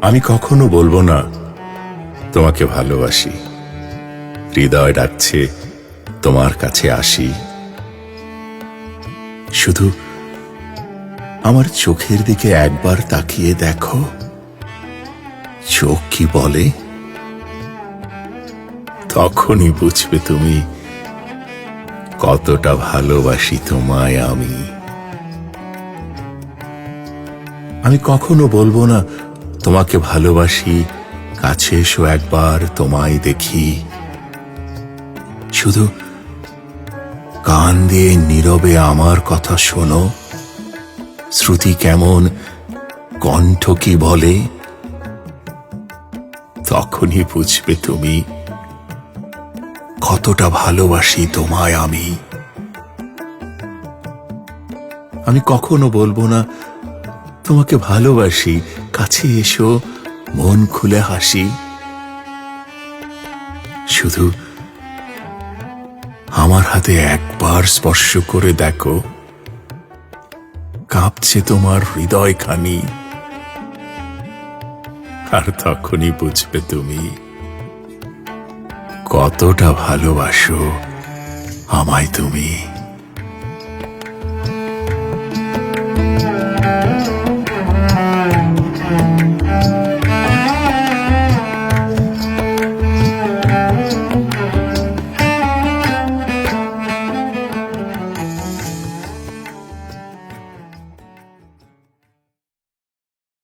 আমি কখনো বলবো না তোমাকে ভালোবাসি, হৃদয় ডাকছে তোমার কাছে আসি। শুধু আমার চোখের দিকে একবার তাকিয়ে দেখো, চোখ কি বলে, তখনই বুঝবে তুমি কতটা ভালোবাসি তোমায় আমি। আমি কখনো বলবো না তোমাকে ভালোবাসি, কাছে এসো একবার তোমায় দেখি। শুধু কান দিয়ে নীরবে আমার কথা শোনো, শ্রুতি কেমন, কণ্ঠ কি বলে, তখনই বুঝবে তুমি কতটা ভালোবাসি তোমায় আমি। আমি কখনো বলবো না তোমাকে ভালোবাসি, কাছে এসো মন খুলে হাসি। শুধু আমার হাতে একবার স্পর্শ করে দেখো, কাঁপছে তোমার হৃদয়খানি, আর তখনই বুঝবে তুমি কতটা ভালোবাসো আমায় তুমি।